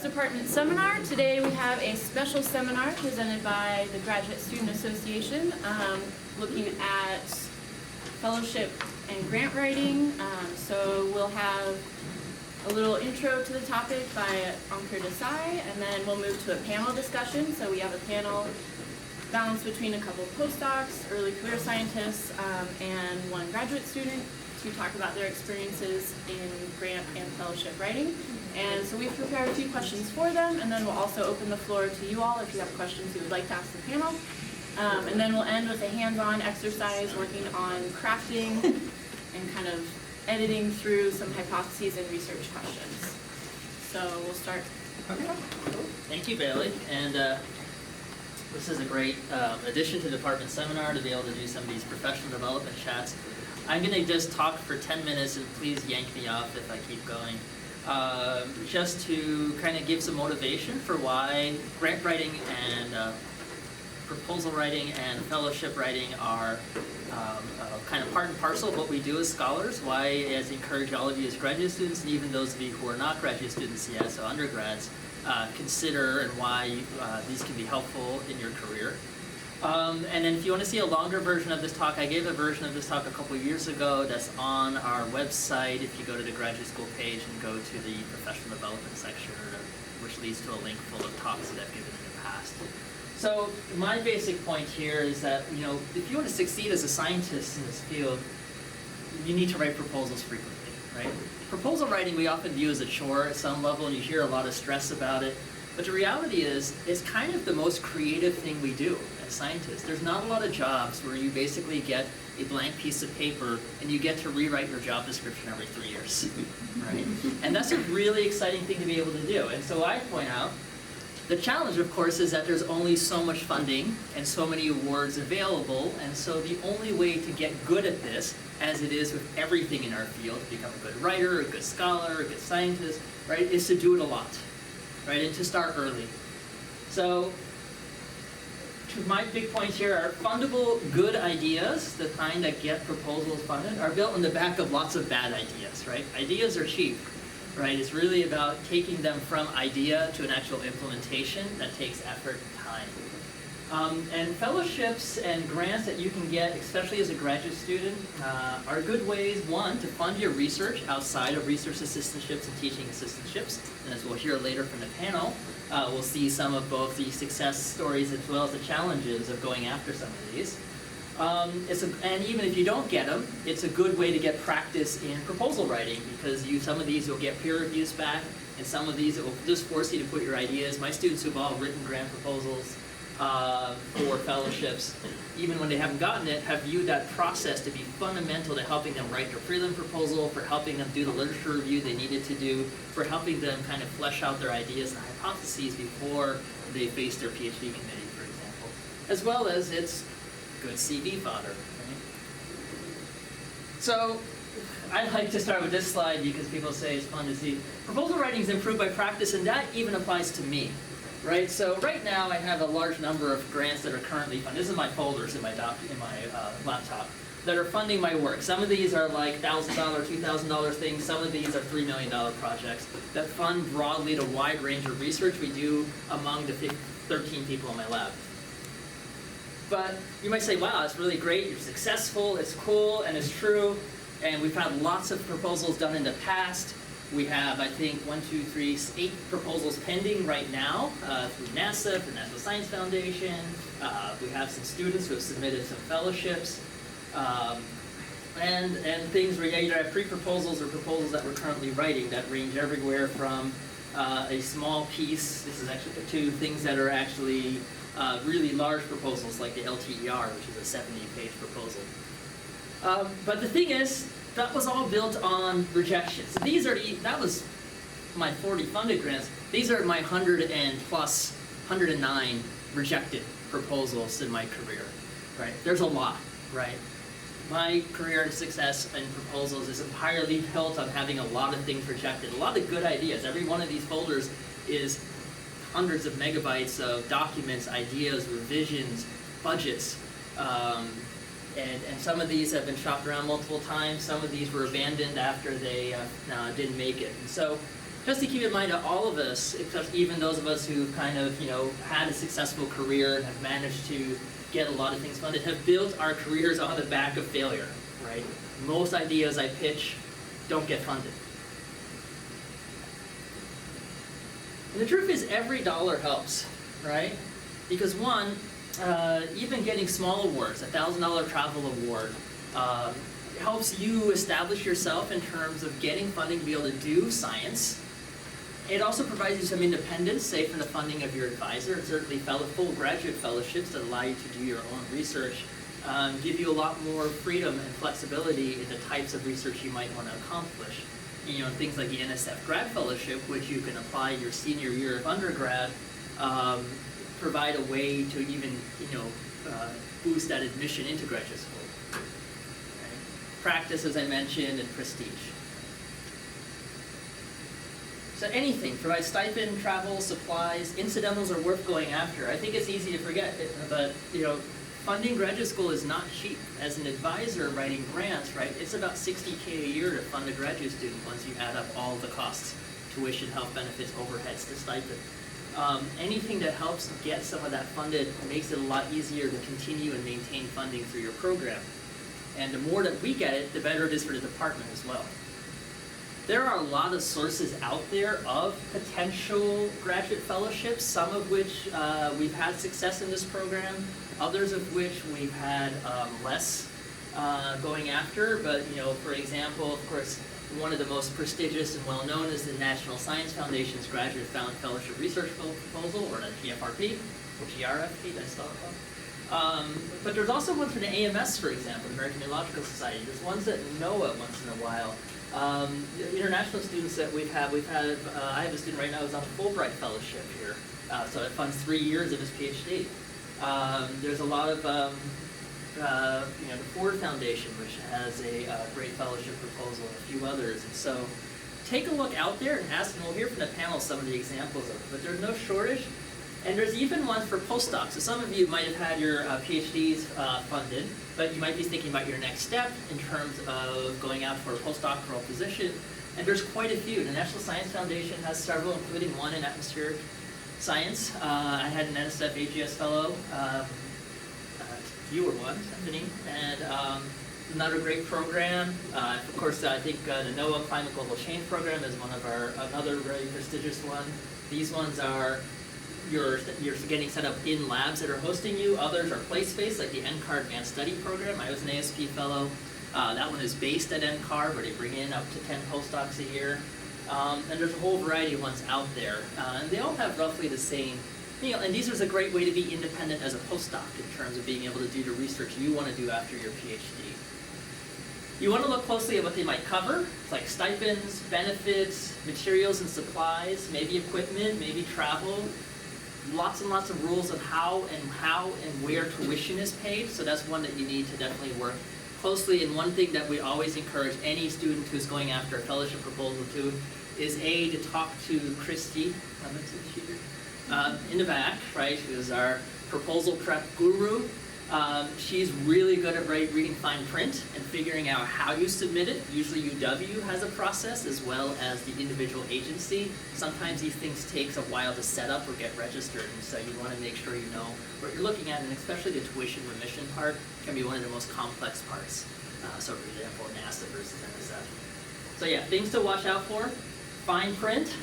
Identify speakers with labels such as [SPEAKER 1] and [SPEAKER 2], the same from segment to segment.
[SPEAKER 1] AOS Department Seminar. Today we have a special seminar presented by the Graduate Student Association looking at fellowship and grant writing. So we'll have a little intro to the topic by Ankur Desai, and then we'll move to a panel discussion. So we have a panel balanced between a couple of postdocs, early career scientists, and one graduate student to talk about their experiences in grant and fellowship writing. And so we've prepared a few questions for them, and then we'll also open the floor to you all if you have questions you would like to ask the panel. And then we'll end with a hands-on exercise working on crafting and kind of editing through some hypotheses and research questions. So we'll start.
[SPEAKER 2] Okay. Cool. Thank you, Bailey. And this is a great addition to the department seminar to be able to do some of these professional development chats. I'm going to just talk for 10 minutes, and please yank me off if I keep going. Just to kind of give some motivation for why grant writing and proposal writing and fellowship writing are kind of part and parcel of what we do as scholars, why I encourage all of you as graduate students, and even those of you who are not graduate students yet, so undergrads, consider, and why these can be helpful in your career. And then if you want to see a longer version of this talk, I gave a version of this talk a couple of years ago that's on our website. If you go to the graduate school page and go to the professional development section, which leads to a link full of talks that I've given in the past. So my basic point here is that, you know, if you want to succeed as a scientist in this field, you need to write proposals frequently, right? Proposal writing we often view as a chore at some level, and you hear a lot of stress about it. But the reality is, it's kind of the most creative thing we do as scientists. There's not a lot of jobs where you basically get a blank piece of paper and you get to rewrite your job description every 3 years, right? And that's a really exciting thing to be able to do. And so I point out, the challenge, of course, is that there's only so much funding and so many awards available, and so the only way to get good at this, as it is with everything in our field, to become a good writer, a good scholar, a good scientist, right, is to do it a lot. Right, and to start early. So, my big points here are fundable good ideas, the kind that get proposals funded, are built on the back of lots of bad ideas, right? Ideas are cheap, right? It's really about taking them from idea to an actual implementation that takes effort and time. And fellowships and grants that you can get, especially as a graduate student, are good ways, one, to fund your research outside of research assistantships and teaching assistantships. And as we'll hear later from the panel, we'll see some of both the success stories as well as the challenges of going after some of these. And even if you don't get them, it's a good way to get practice in proposal writing, because some of these you'll get peer reviews back, and some of these it will just force you to put your ideas. My students who've all written grant proposals for fellowships, even when they haven't gotten it, have viewed that process to be fundamental to helping them write their prelim proposal, for helping them do the literature review they needed to do, for helping them kind of flesh out their ideas and hypotheses before they face their PhD committee, for example. As well as it's good CV fodder. Right? So I like to start with this slide because people say it's fun to see. Proposal writing is improved by practice, and that even applies to me. Right, so right now I have a large number of grants that are currently funded. This is my folders in my laptop that are funding my work. Some of these are like $1,000, $2,000 things. Some of these are $3 million projects that fund broadly the wide range of research we do among the 13 people in my lab. But you might say, wow, it's really great, you're successful, it's cool, and it's true, and we've had lots of proposals done in the past. We have, I think, 8 proposals pending right now through NASA, the National Science Foundation. We have some students who have submitted some fellowships. And things where you either have pre-proposals or proposals that we're currently writing that range everywhere from a small piece, this is actually, to things that are actually really large proposals like the LTER, which is a 70-page proposal. But the thing is, that was all built on rejections. So that was my 40 funded grants. These are my 109 rejected proposals in my career, right? There's a lot, right? My career and success in proposals is entirely built on having a lot of things rejected, a lot of good ideas. Every one of these folders is hundreds of megabytes of documents, ideas, revisions, budgets, And some of these have been shopped around multiple times. Some of these were abandoned after they didn't make it. And so just to keep in mind that all of us, except even those of us who've kind of, had a successful career and have managed to get a lot of things funded, have built our careers on the back of failure, right? Most ideas I pitch don't get funded. And the truth is, every dollar helps, right? Because one, even getting small awards, a $1,000 travel award, helps you establish yourself in terms of getting funding to be able to do science. It also provides you some independence, say from the funding of your advisor, and certainly full graduate fellowships that allow you to do your own research, give you a lot more freedom and flexibility in the types of research you might want to accomplish. Things like the NSF Grad Fellowship, which you can apply your senior year of undergrad, provide a way to even, boost that admission into graduate school. Okay. Practice, as I mentioned, and prestige. So anything, provide stipend, travel, supplies, incidentals are worth going after. I think it's easy to forget, but funding graduate school is not cheap. As an advisor writing grants, right, it's about $60K a year to fund a graduate student once you add up all the costs, tuition, health benefits, overheads, to stipend. Anything that helps get some of that funded makes it a lot easier to continue and maintain funding through your program. And the more that we get it, the better it is for the department as well. There are a lot of sources out there of potential graduate fellowships, some of which we've had success in this program, others of which we've had less going after. But, for example, of course, one of the most prestigious and well-known is the National Science Foundation's Graduate Fellowship Research Proposal, or the GFRP, or GRFP, that's still called. But there's also one for the AMS, for example, the American Meteorological Society. There's ones at NOAA once in a while. The international students that we've had, I have a student right now who's on a Fulbright Fellowship here, so it funds 3 years of his PhD. There's a lot of, the Ford Foundation, which has a great fellowship proposal, and a few others. And so take a look out there and ask, and we'll hear from the panel some of the examples of it, but there's no shortage. And there's even one for postdocs. So some of you might have had your PhDs funded, but you might be thinking about your next step in terms of going out for a postdoctoral position. And there's quite a few. The National Science Foundation has several, including one in atmospheric science. I had an NSF AGS fellow. You were one, Stephanie. And another great program. Of course, I think the NOAA Climate Global Change Program is another very prestigious one. These ones are you're getting set up in labs that are hosting you. Others are place-based, like the NCAR Advanced Study Program. I was an ASP fellow. That one is based at NCAR, where they bring in up to 10 postdocs a year. And there's a whole variety of ones out there. And they all have roughly the same, and these are a great way to be independent as a postdoc in terms of being able to do the research you want to do after your PhD. You want to look closely at what they might cover, like stipends, benefits, materials and supplies, maybe equipment, maybe travel. Lots and lots of rules of how and where tuition is paid, so that's one that you need to definitely work closely. And one thing that we always encourage any student who's going after a fellowship proposal to is to talk to Christy in the back, right, who's our proposal prep guru. She's really good at reading fine print and figuring out how you submit it. Usually UW has a process, as well as the individual agency. Sometimes these things takes a while to set up or get registered, and so you want to make sure you know what you're looking at, and especially the tuition remission part can be one of the most complex parts. So for example, NASA versus NSF. So yeah, things to watch out for. Fine print,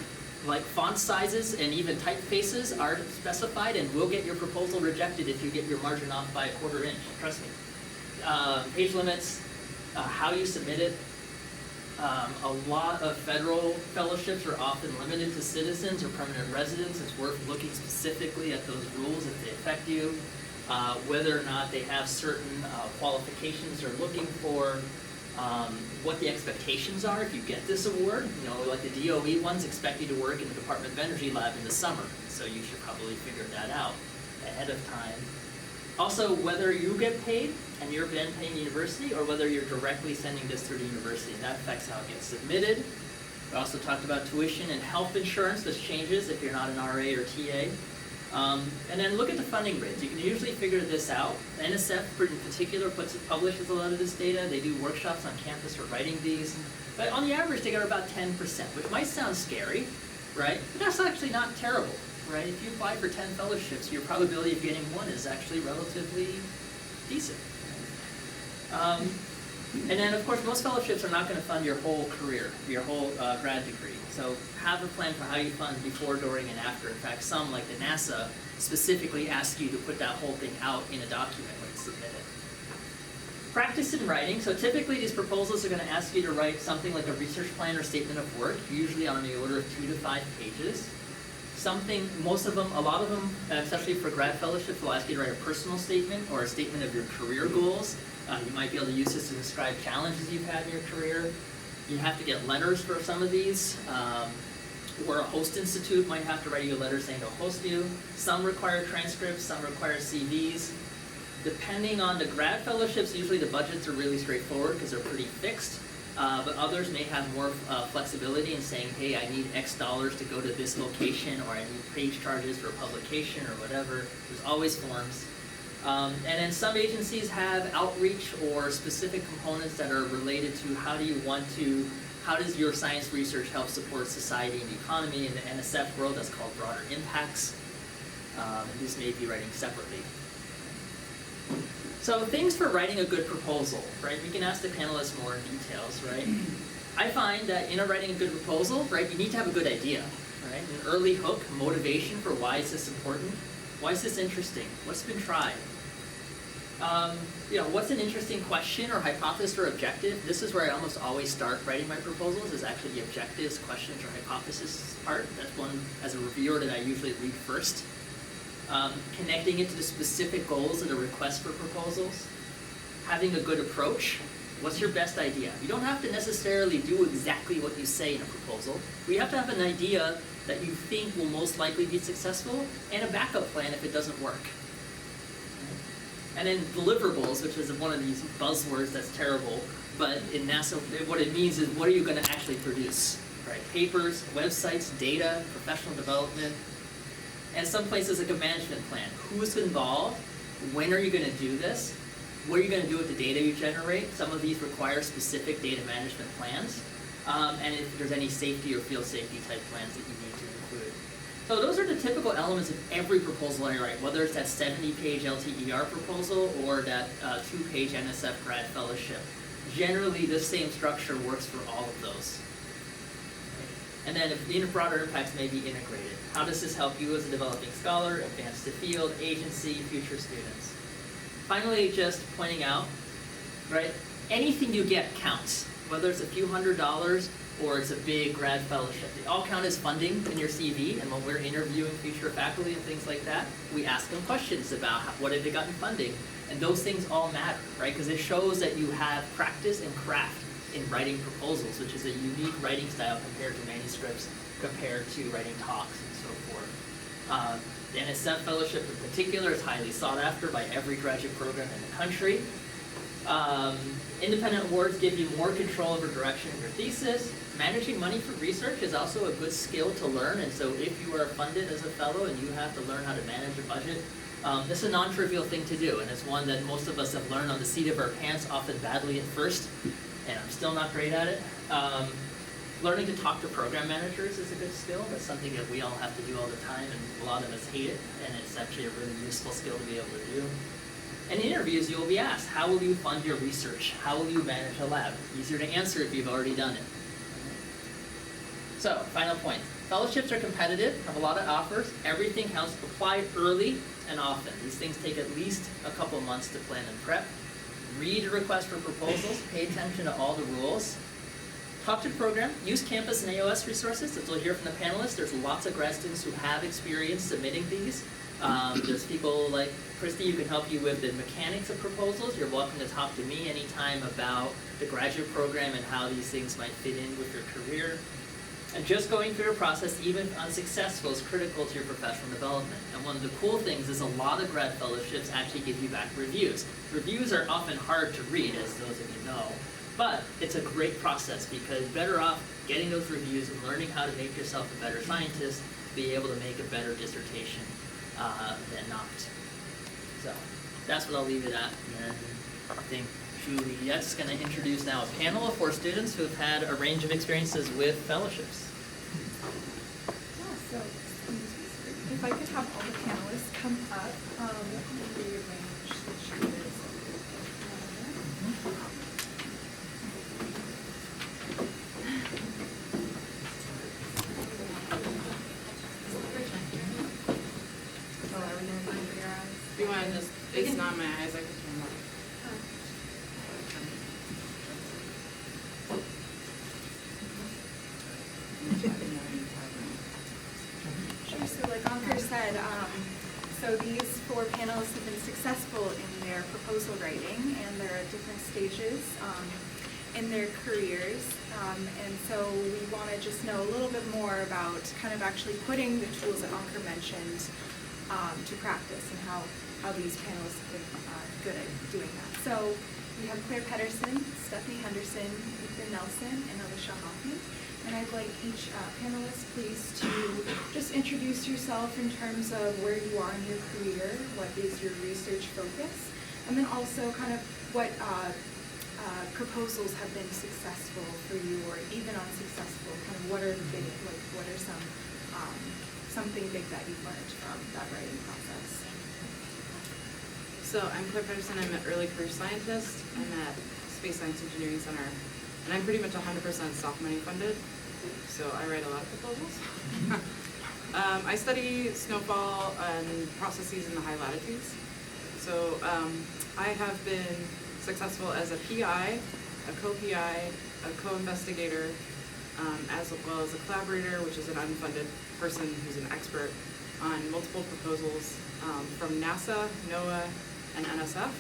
[SPEAKER 2] like font sizes and even typefaces are specified, and will get your proposal rejected if you get your margin off by 1/4 inch, trust me. Page limits, how you submit it. A lot of federal fellowships are often limited to citizens or permanent residents. It's worth looking specifically at those rules if they affect you. Whether or not they have certain qualifications they're looking for. What the expectations are if you get this award. Like the DOE ones expect you to work in the Department of Energy lab in the summer, so you should probably figure that out ahead of time. Also, whether you get paid and you're then paying the university, or whether you're directly sending this through the university, and that affects how it gets submitted. We also talked about tuition and health insurance. This changes if you're not an RA or TA. And then look at the funding rates. You can usually figure this out. NSF in particular publishes a lot of this data. They do workshops on campus for writing these. But on the average, they get about 10%, which might sound scary, right? But that's actually not terrible, right? If you apply for 10 fellowships, your probability of getting one is actually relatively decent. And then, of course, most fellowships are not going to fund your whole career, your whole grad degree. So have a plan for how you fund before, during, and after. In fact, some, like the NASA, specifically ask you to put that whole thing out in a document when it's submitted. Practice in writing. So typically these proposals are going to ask you to write something like a research plan or statement of work, usually on the order of 2 to 5 pages. Most of them, a lot of them, especially for grad fellowships, will ask you to write a personal statement or a statement of your career goals. You might be able to use this to describe challenges you've had in your career. You have to get letters for some of these, or a host institute might have to write you a letter saying they'll host you. Some require transcripts, some require CVs. Depending on the grad fellowships, usually the budgets are really straightforward because they're pretty fixed. But others may have more flexibility in saying, hey, I need X dollars to go to this location, or I need page charges for publication or whatever. There's always forms. And then some agencies have outreach or specific components that are related to how does your science research help support society and the economy. In the NSF world, that's called broader impacts. And these may be writing separately. So things for writing a good proposal, right? We can ask the panelists more in details, right? I find that in writing a good proposal, right, you need to have a good idea, right? An early hook, motivation for why is this important? Why is this interesting? What's been tried? What's an interesting question or hypothesis or objective? This is where I almost always start writing my proposals, is actually the objectives, questions, or hypothesis part. That's one, as a reviewer, that I usually read first. Connecting it to the specific goals of the request for proposals. Having a good approach. What's your best idea? You don't have to necessarily do exactly what you say in a proposal. We have to have an idea that you think will most likely be successful, and a backup plan if it doesn't work. And then deliverables, which is one of these buzzwords that's terrible, but in NASA, what it means is, what are you going to actually produce? Right? Papers, websites, data, professional development, and some places like a management plan. Who's involved? When are you going to do this? What are you going to do with the data you generate? Some of these require specific data management plans. And if there's any safety or field safety type plans that you need to include. So those are the typical elements of every proposal I write, whether it's that 70-page LTER proposal or that 2-page NSF grad fellowship. Generally, this same structure works for all of those. And then if broader impacts may be integrated. How does this help you as a developing scholar, advance the field, agency, future students? Finally, just pointing out, right, anything you get counts. Whether it's a few $100s or it's a big grad fellowship. They all count as funding in your CV, and when we're interviewing future faculty and things like that, we ask them questions about what have they gotten funding, and those things all matter, right? Because it shows that you have practice and craft in writing proposals, which is a unique writing style compared to manuscripts, compared to writing talks and so forth. The NSF fellowship in particular is highly sought after by every graduate program in the country. Independent awards give you more control over direction of your thesis. Managing money for research is also a good skill to learn, and so if you are funded as a fellow and you have to learn how to manage a budget, this is a non-trivial thing to do, and it's one that most of us have learned on the seat of our pants, often badly at first, and I'm still not great at it. Learning to talk to program managers is a good skill. That's something that we all have to do all the time, and a lot of us hate it, and it's actually a really useful skill to be able to do. And in interviews, you'll be asked, how will you fund your research? How will you manage a lab? Easier to answer if you've already done it. So, final point. Fellowships are competitive, have a lot of offers. Everything counts. Apply early and often. These things take at least a couple months to plan and prep. Read a request for proposals. Pay attention to all the rules. Talk to the program. Use campus and AOS resources. As we'll hear from the panelists, there's lots of grad students who have experience submitting these. There's people like Christy who can help you with the mechanics of proposals. You're welcome to talk to me anytime about the graduate program and how these things might fit in with your career. And just going through a process, even if unsuccessful, is critical to your professional development. And one of the cool things is a lot of grad fellowships actually give you back reviews. Reviews are often hard to read, as those of you know, but it's a great process because you're better off getting those reviews and learning how to make yourself a better scientist, be able to make a better dissertation than not. So that's what I'll leave it at, and I think Juliet's going to introduce now a panel of 4 students who have had a range of experiences with fellowships.
[SPEAKER 3] So if I could have all the panelists come up, rearrange the chairs.
[SPEAKER 4] If you want to just, it's not my eyes, I can turn them off.
[SPEAKER 3] Sure, so like Ankur said, so these 4 panelists have been successful in their proposal writing, and they're at different stages in their careers. And so we want to just know a little bit more about kind of actually putting the tools that Ankur mentioned to practice, and how these panelists have been good at doing that. So we have Claire Pedersen, Stephanie Henderson, Ethan Nelson, and Alicia Hoffman. And I'd like each panelist, please, to just introduce yourself in terms of where you are in your career, what is your research focus, and then also kind of what proposals have been successful for you, or even unsuccessful. Kind of what are the big, like what are something big that you've learned from that writing process?
[SPEAKER 4] So I'm Claire Pedersen, I'm an early career scientist. I'm at Space Science Engineering Center, and I'm pretty much 100% self-money funded, so I write a lot of proposals. I study snowfall and processes in the high latitudes. So I have been successful as a PI, a co-PI, a co-investigator, as well as a collaborator, which is an unfunded person who's an expert on multiple proposals from NASA, NOAA, and NSF.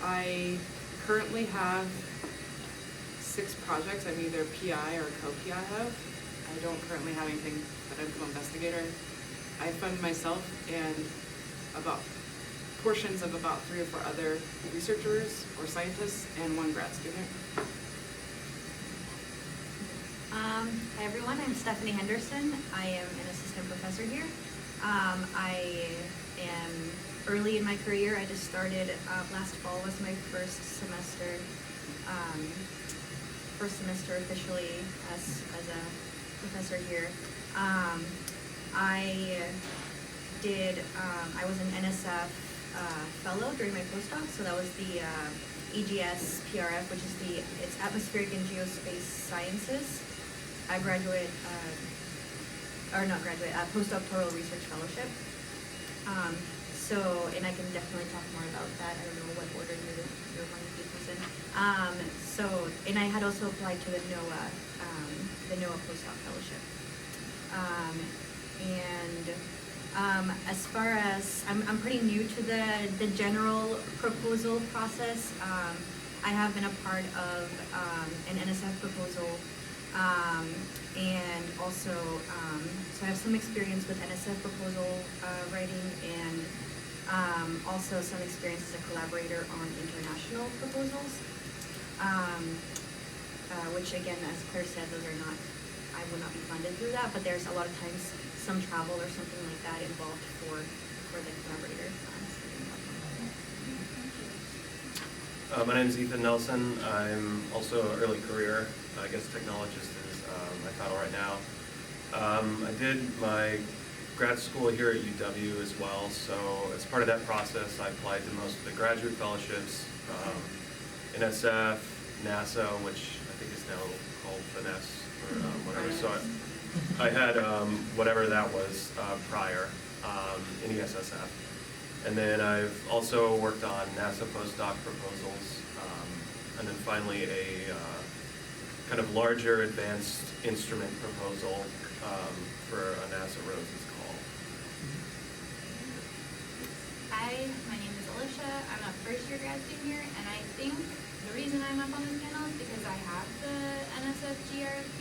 [SPEAKER 4] I currently have 6 projects I'm either PI or co-PI of. I don't currently have anything that I'm co-investigator. I fund myself and about portions of about 3 or 4 other researchers or scientists and 1 grad student.
[SPEAKER 5] Hi everyone, I'm Stephanie Henderson. I am an assistant professor here. I am early in my career. I just started, last fall was my first semester officially as a professor here. I was an NSF fellow during my postdoc, so that was the EGS PRF, which is it's Atmospheric and Geospace Sciences. I postdoctoral research fellowship. And I can definitely talk more about that. I don't know what order you're wanting to do this in. And I had also applied to the NOAA postdoc fellowship. As far as, I'm pretty new to the general proposal process. I have been a part of an NSF proposal, and also, so I have some experience with NSF proposal writing, and also some experience as a collaborator on international proposals, which again, as Claire said, I will not be funded through that, but there's a lot of times some travel or something like that involved for the collaborator.
[SPEAKER 6] My name is Ethan Nelson. I'm also an early career, I guess technologist is my title right now. I did my grad school here at UW as well, so as part of that process I applied to most of the graduate fellowships, NSF, NASA, which I think is now called Finesse or whatever. So I had whatever that was prior in ESSF. And then I've also worked on NASA postdoc proposals, and then finally a kind of larger advanced instrument proposal for a NASA ROSES call.
[SPEAKER 5] Hi, my name is Alicia. I'm a first-year grad student here, and I think the reason I'm up on this panel is because I have the NSF GRFP,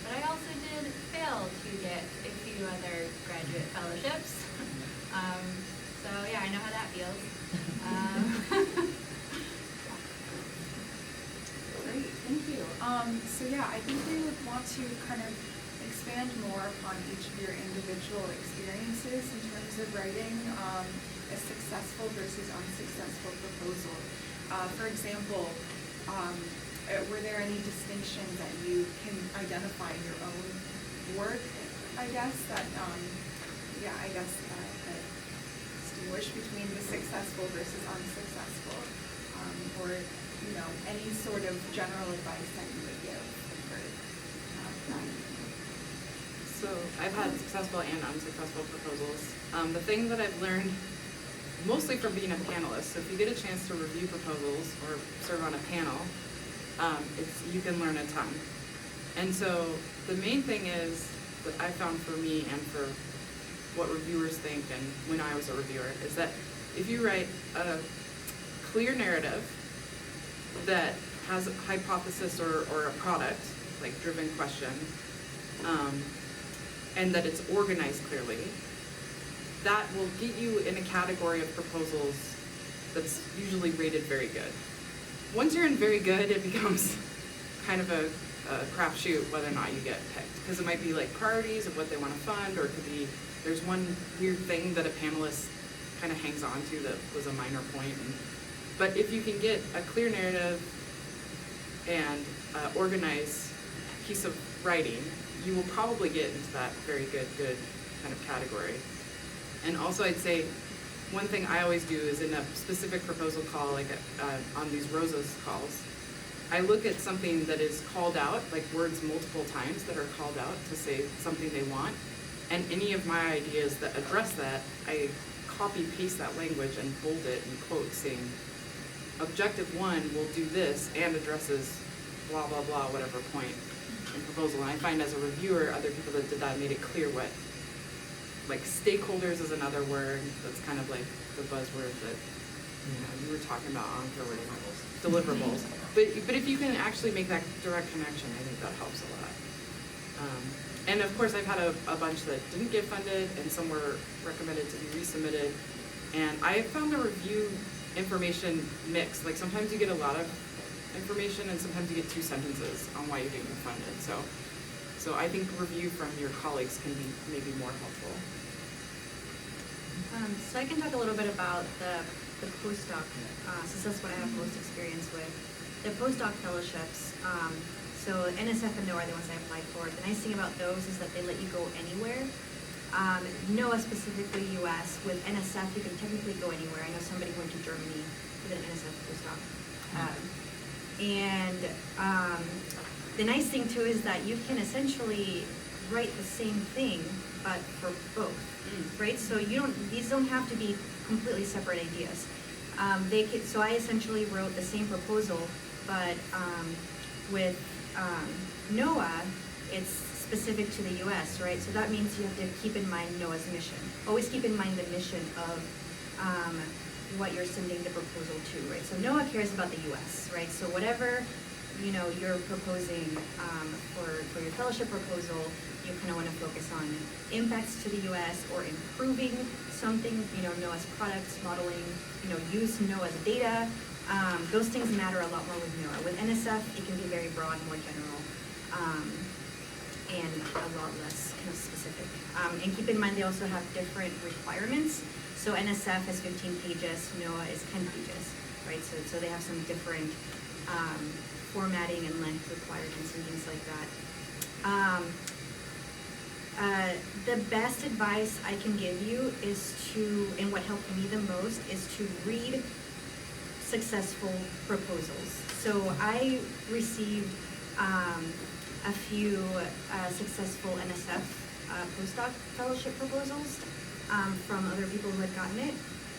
[SPEAKER 5] but I also did fail to get a few other graduate fellowships. So yeah, I know how that feels.
[SPEAKER 3] Great, thank you. So yeah, I think we would want to kind of expand more upon each of your individual experiences in terms of writing. a successful versus unsuccessful proposal. For example, were there any distinctions that you can identify in your own work, I guess, that distinguish between the successful versus unsuccessful? Or, any sort of general advice that you would give for that?
[SPEAKER 4] So I've had successful and unsuccessful proposals. The thing that I've learned mostly from being a panelist, so if you get a chance to review proposals or serve on a panel, you can learn a ton. And so the main thing is that I found for me and for what reviewers think and when I was a reviewer is that if you write a clear narrative that has a hypothesis or a product, like driven question, and that it's organized clearly, that will get you in a category of proposals that's usually rated very good. Once you're in very good, it becomes kind of a crapshoot whether or not you get picked, because it might be like priorities of what they want to fund, or it could be there's one weird thing that a panelist kind of hangs on to that was a minor point. But if you can get a clear narrative and organized piece of writing, you will probably get into that very good kind of category. And also I'd say one thing I always do is in a specific proposal call, like on these Rosa's calls, I look at something that is called out, like words multiple times that are called out to say something they want, and any of my ideas that address that, I copy paste that language and bold it and quote saying, objective 1 will do this and addresses blah, blah, blah, whatever point in proposal. And I find as a reviewer, other people that did that made it clear what, like stakeholders is another word that's kind of like the buzzword that you were talking about on deliverables. But if you can actually make that direct connection, I think that helps a lot. And of course, I've had a bunch that didn't get funded, and some were recommended to be resubmitted. And I found the review information mixed. Like sometimes you get a lot of information, and sometimes you get 2 sentences on why you didn't get funded. So I think review from your colleagues can be maybe more helpful.
[SPEAKER 7] So I can talk a little bit about the postdoc, since that's what I have most experience with. The postdoc fellowships, so NSF and NOAA are the ones I applied for. The nice thing about those is that they let you go anywhere. NOAA specifically US, with NSF you can technically go anywhere. I know somebody went to Germany with an NSF postdoc. The nice thing too is that you can essentially write the same thing, but for both, right? So these don't have to be completely separate ideas. So I essentially wrote the same proposal, but with NOAA, it's specific to the US, right? So that means you have to keep in mind NOAA's mission. Always keep in mind the mission of what you're sending the proposal to, right? So NOAA cares about the US, right? So whatever you're proposing for your fellowship proposal, you kind of want to focus on impacts to the US or improving something, NOAA's products, modeling, use NOAA's data. Those things matter a lot more with NOAA. With NSF, it can be very broad, more general, and a lot less kind of specific. And keep in mind they also have different requirements. So NSF has 15 pages, NOAA is 10 pages, right? So they have some different formatting and length requirements and things like that. The best advice I can give you is and what helped me the most, is to read successful proposals. So I received a few successful NSF postdoc fellowship proposals from other people who had gotten it,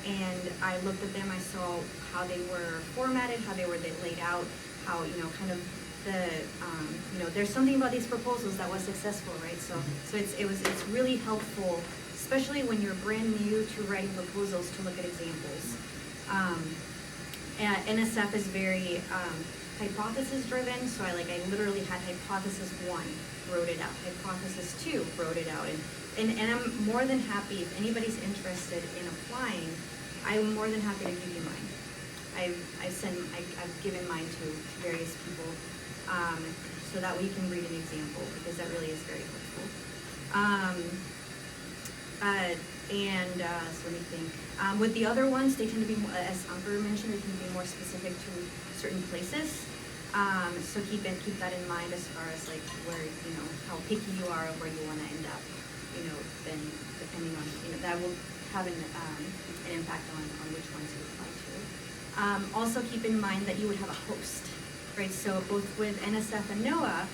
[SPEAKER 7] and I looked at them. I saw how they were formatted, how they were laid out, how kind of there's something about these proposals that was successful, right? So it's really helpful, especially when you're brand new to writing proposals, to look at examples. And NSF is very hypothesis driven, so I literally had hypothesis 1, wrote it out, hypothesis 2, wrote it out, and I'm more than happy if anybody's interested in applying. I'm more than happy to give you mine. I've given mine to various people, so that way you can read an example, because that really is very helpful. And so let me think. With the other ones, they tend to be, as Ankur mentioned, they tend to be more specific to certain places. So keep that in mind as far as like where, you know, how picky you are of where you want to end up. You know, then depending on, you know, that will have an impact on which ones you apply to. Also keep in mind that you would have a host, right? So both with NSF and NOAA,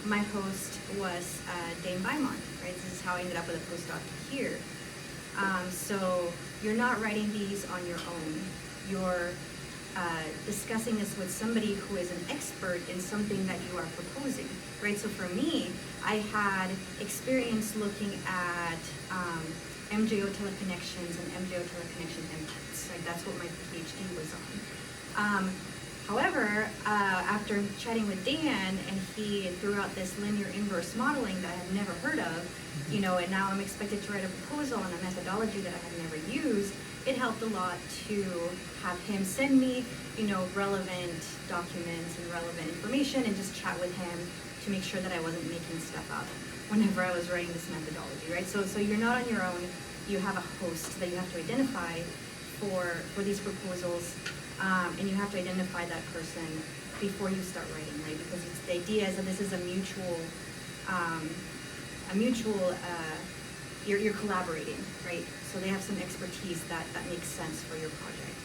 [SPEAKER 7] my host was Dame Beaumont, right? This is how I ended up with a postdoc here. So you're not writing these on your own. You're discussing this with somebody who is an expert in something that you are proposing, right? So for me, I had experience looking at MJO teleconnections and MJO teleconnection impacts, right? That's what my PhD was on. However, after chatting with Dan, and he threw out this linear inverse modeling that I had never heard of, you know, and now I'm expected to write a proposal on a methodology that I had never used, it helped a lot to have him send me, you know, relevant documents and relevant information and just chat with him to make sure that I wasn't making stuff up whenever I was writing this methodology, right? So you're not on your own. You have a host that you have to identify for these proposals. And you have to identify that person before you start writing, right? Because the idea is that this is a mutual, you're collaborating, right? So they have some expertise that makes sense for your project.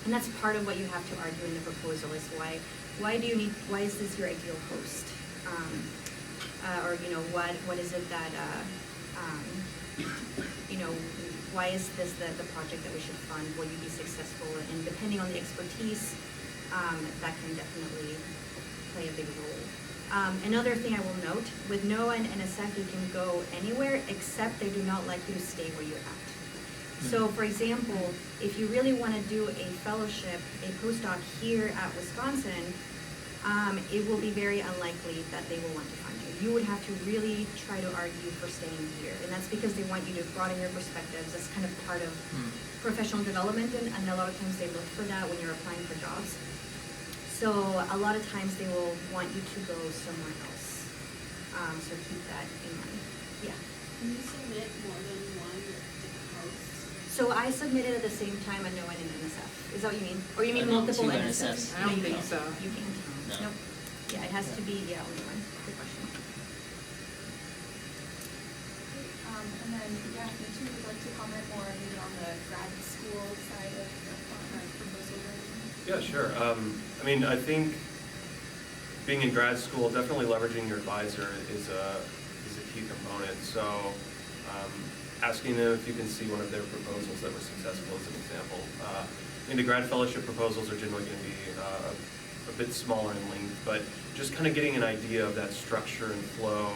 [SPEAKER 7] And that's part of what you have to argue in the proposal is why is this your ideal host? Or, you know, what is it that, you know, why is this the project that we should fund? Will you be successful? And depending on the expertise, that can definitely play a big role. Another thing I will note, with NOAA and NSF, you can go anywhere except they do not like you to stay where you're at. So for example, if you really want to do a fellowship, a postdoc here at Wisconsin, it will be very unlikely that they will want to fund you. You would have to really try to argue for staying here. And that's because they want you to broaden your perspectives. That's kind of part of professional development, and a lot of times they look for that when you're applying for jobs. So a lot of times they will want you to go somewhere else. So keep that in mind. Yeah.
[SPEAKER 8] Can you submit more than one different hosts?
[SPEAKER 7] So I submitted at the same time at NOAA and NSF. Is that what you mean? Or you mean
[SPEAKER 2] No,
[SPEAKER 7] multiple
[SPEAKER 2] two
[SPEAKER 7] NSFs?
[SPEAKER 2] NSFs.
[SPEAKER 4] I don't
[SPEAKER 7] No, you
[SPEAKER 4] think
[SPEAKER 7] can't.
[SPEAKER 4] so.
[SPEAKER 7] You can't.
[SPEAKER 2] No.
[SPEAKER 7] Nope. Yeah, it has to be, only one. Good question.
[SPEAKER 3] And then, yeah, me too, would like to comment more maybe on the grad school side of proposal writing.
[SPEAKER 6] Yeah, sure. I mean, I think being in grad school, definitely leveraging your advisor is a key component. So asking them if you can see one of their proposals that were successful as an example. The grad fellowship proposals are generally going to be a bit smaller in length, but just kind of getting an idea of that structure and flow.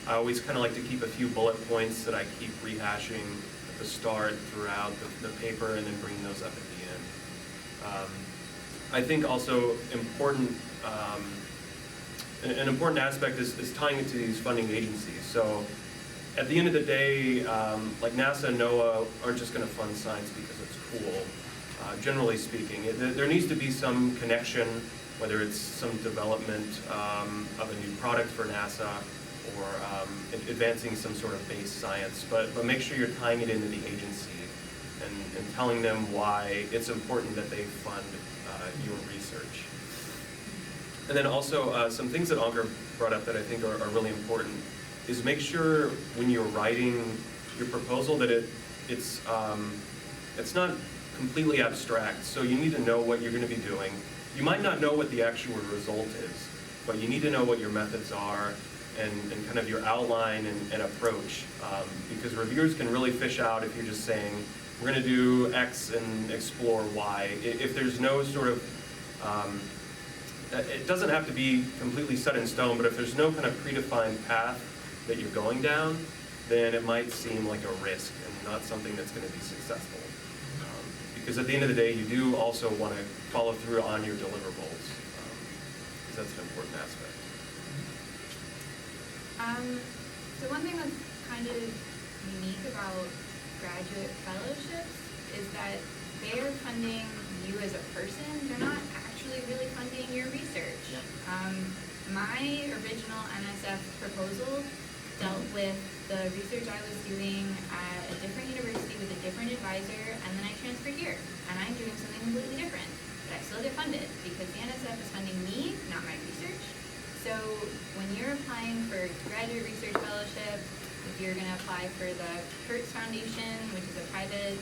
[SPEAKER 6] I always kind of like to keep a few bullet points that I keep rehashing at the start, throughout the paper, and then bringing those up at the end. I think also important, an important aspect is tying it to these funding agencies. So at the end of the day, like NASA and NOAA aren't just going to fund science because it's cool. Generally speaking, there needs to be some connection, whether it's some development of a new product for NASA or advancing some sort of base science, but make sure you're tying it into the agency and telling them why it's important that they fund your research. And then also some things that Ankur brought up that I think are really important is make sure when you're writing your proposal that it's not completely abstract. So you need to know what you're going to be doing. You might not know what the actual result is, but you need to know what your methods are and kind of your outline and approach, because reviewers can really fish out if you're just saying, we're going to do X and explore Y. If there's no sort of, it doesn't have to be completely set in stone, but if there's no kind of predefined path that you're going down, then it might seem like a risk and not something that's going to be successful. Because at the end of the day, you do also want to follow through on your deliverables, because that's an important aspect.
[SPEAKER 5] So one thing that's kind of unique about graduate fellowships is that they're funding you as a person. They're not actually really funding your research.
[SPEAKER 2] Yep.
[SPEAKER 5] My original NSF proposal dealt with the research I was doing at a different university with a different advisor, and then I transferred here, and I'm doing something completely different. But I still get funded because the NSF is funding me, not my research. So when you're applying for graduate research fellowship, if you're gonna apply for the Hertz Foundation, which is a private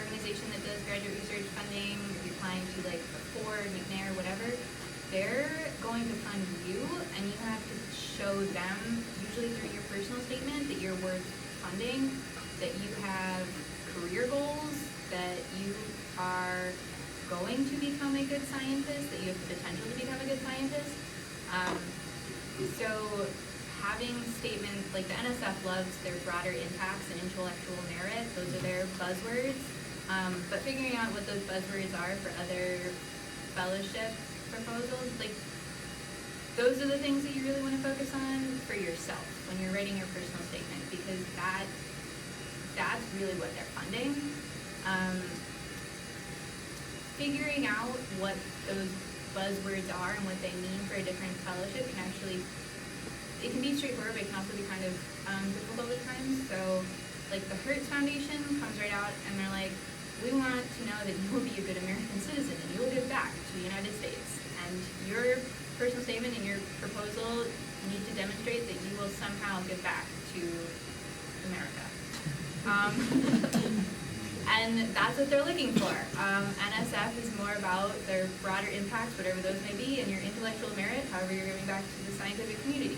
[SPEAKER 5] organization that does graduate research funding, if you're applying to like the Ford, McNair, whatever, they're going to fund you, and you have to show them, usually through your personal statement, that you're worth funding, that you have career goals, that you are going to become a good scientist, that you have the potential to become a good scientist. So having statements, like the NSF loves their broader impacts and intellectual merit, those are their buzzwords, but figuring out what those buzzwords are for other fellowship proposals, like, those are the things that you really want to focus on for yourself when you're writing your personal statement, because that's really what they're funding. Figuring out what those buzzwords are and what they mean for a different fellowship can actually, it can be straightforward, but it can also be kind of difficult at times. So, like the Hertz Foundation comes right out and they're like, we want to know that you will be a good American citizen and you will give back to the United States. And your personal statement and your proposal need to demonstrate that you will somehow give back to America. And that's what they're looking for. NSF is more about their broader impacts, whatever those may be, and your intellectual merit, however you're giving back to the scientific community.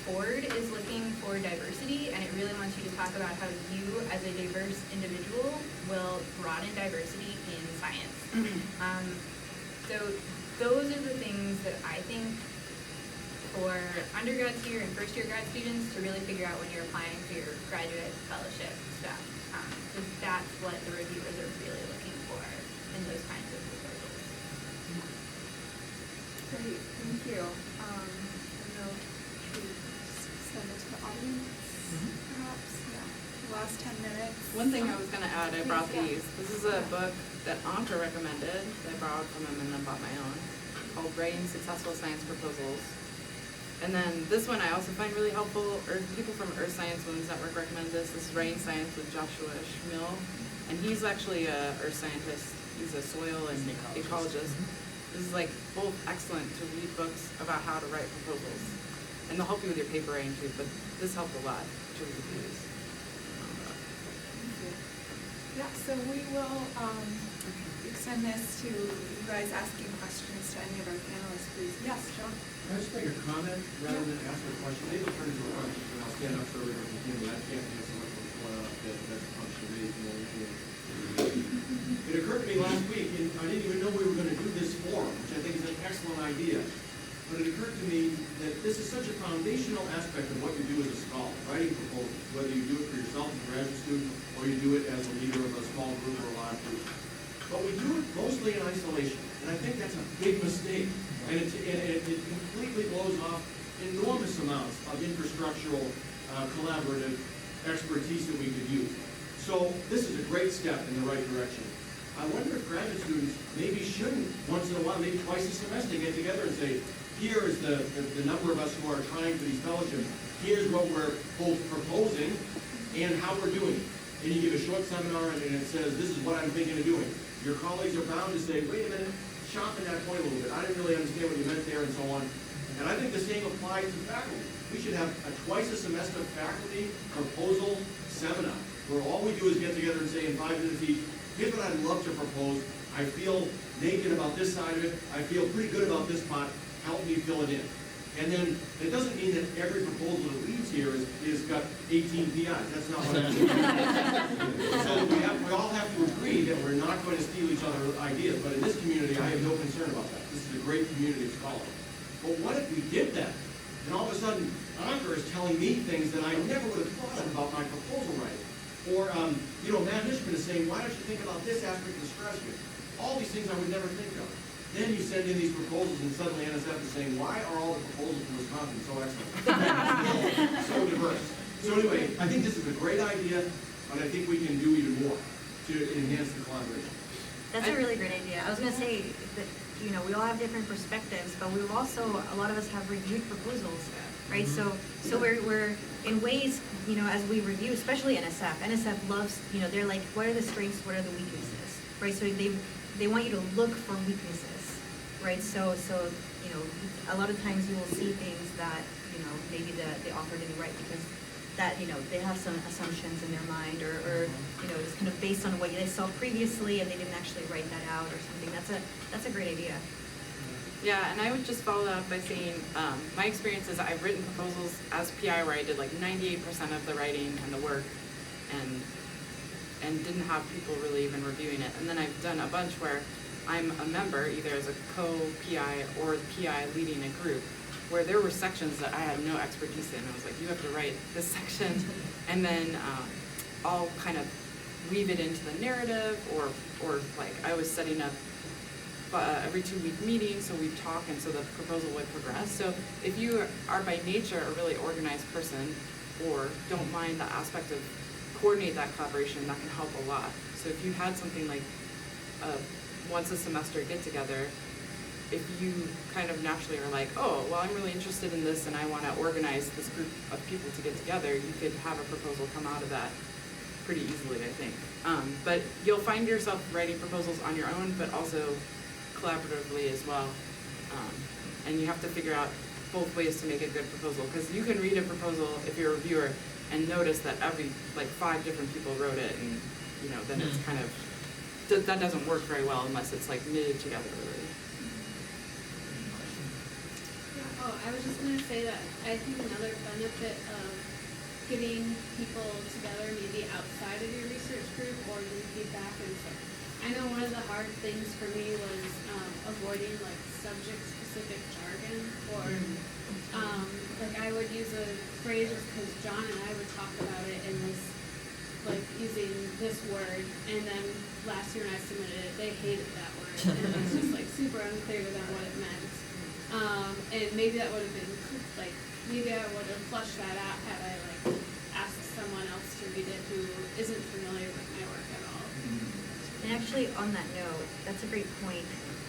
[SPEAKER 5] Ford is looking for diversity, and it really wants you to talk about how you, as a diverse individual, will broaden diversity in science. So those are the things that I think for undergrads here and first-year grad students to really figure out when you're applying for your graduate fellowship stuff. Because that's what the reviewers are really looking for in those kinds of proposals.
[SPEAKER 3] Great, thank you. I don't know, should we send it to the audience, perhaps? Yeah, the last 10 minutes.
[SPEAKER 4] One thing I was gonna add, I brought
[SPEAKER 3] Please, yeah.
[SPEAKER 4] these. This is a book that Anka recommended, that I borrowed from him and then bought my own, called Writing Successful Science Proposals. And then this one I also find really helpful, or people from Earth Science Women's Network recommend this. This is Writing Science with Joshua Schmill. And he's actually a earth scientist. He's a soil and ecologist. This is like both excellent to read books about how to write proposals. And they'll help you with your paper writing too, but this helped a lot to read these.
[SPEAKER 3] Yeah, so we will extend this to you guys asking questions to any of our panelists, please. Yes, John?
[SPEAKER 9] Can I just make a comment rather than ask a question? Maybe it'll turn into a question, and I'll stand up so everyone can hear me. I can't hear so much what's going on up there, but that's a function of age more than anything. It occurred to me last week, and I didn't even know we were going to do this forum, which I think is an excellent idea. But it occurred to me that this is such a foundational aspect of what you do as a scholar, writing proposals, whether you do it for yourself as a graduate student, or you do it as a leader of a small group or a large group. But we do it mostly in isolation, and I think that's a big mistake. And it completely blows off enormous amounts of infrastructural, collaborative expertise that we could use. So this is a great step in the right direction. I wonder if graduate students maybe shouldn't, once in a while, maybe twice a semester, get together and say, here is the number of us who are trying for these fellowships, here's what we're both proposing and how we're doing it. And you give a short seminar and it says, this is what I'm thinking of doing. Your colleagues are bound to say, wait a minute, sharpen that point a little bit. I didn't really understand what you meant there and so on. And I think the same applies to faculty. We should have a twice a semester faculty proposal seminar where all we do is get together and say in 5 minutes each, here's what I'd love to propose. I feel naked about this side of it. I feel pretty good about this part. Help me fill it in. And then it doesn't mean that every proposal that leaves here is got 18 PIs. That's not what I'm saying. So we all have to agree that we're not going to steal each other's ideas. But in this community, I have no concern about that. This is a great community of scholars. But what if we did that? And all of a sudden, Anker is telling me things that I never would have thought of about my proposal writing. Or, Matt Nishman is saying, why don't you think about this aspect of the stress field? All these things I would never think of. Then you send in these proposals and suddenly NSF is saying, why are all the proposals from Wisconsin so excellent? So diverse. So anyway, I think this is a great idea, but I think we can do even more to enhance the collaboration.
[SPEAKER 7] That's a really great idea. I was gonna say that, we all have different perspectives, but we've also, a lot of us have reviewed proposals. right? So we're in ways, you know, as we review, especially NSF loves, you know, they're like, what are the strengths, what are the weaknesses, right? So they want you to look for weaknesses, right? So you know, a lot of times you will see things that, you know, maybe the author didn't write because that, you know, they have some assumptions in their mind or you know, it's kind of based on what they saw previously and they didn't actually write that out or something. That's a great idea.
[SPEAKER 4] Yeah, and I would just follow that up by saying, my experience is I've written proposals as PI where I did like 98% of the writing and the work and didn't have people really even reviewing it. And then I've done a bunch where I'm a member, either as a co-PI or the PI leading a group, where there were sections that I had no expertise in. I was like, you have to write this section, and then I'll kind of weave it into the narrative, or like I was setting up every 2-week meeting, so we'd talk, and so the proposal would progress. So if you are by nature a really organized person, or don't mind the aspect of coordinate that collaboration, that can help a lot. So if you had something like once a semester get together, if you kind of naturally are like, oh, well, I'm really interested in this and I want to organize this group of people to get together, you could have a proposal come out of that pretty easily, I think. But you'll find yourself writing proposals on your own, but also collaboratively as well. And you have to figure out both ways to make a good proposal, because you can read a proposal if you're a reviewer and notice that every, like 5 different people wrote it, and, you know, then it's kind of, that doesn't work very well unless it's like knitted together really.
[SPEAKER 8] Oh, I was just gonna say that I think another benefit of getting people together maybe outside of your research group or doing feedback and stuff. I know one of the hard things for me was avoiding like subject-specific jargon or like I would use a phrase just because John and I would talk about it in this like using this word, and then last year when I submitted it, they hated that word and it was just like super unclear to them what it meant. And maybe that would have been like, maybe I would have flushed that out had I like asked someone else to read it who isn't familiar with my work at all.
[SPEAKER 7] And actually, on that note, that's a great point.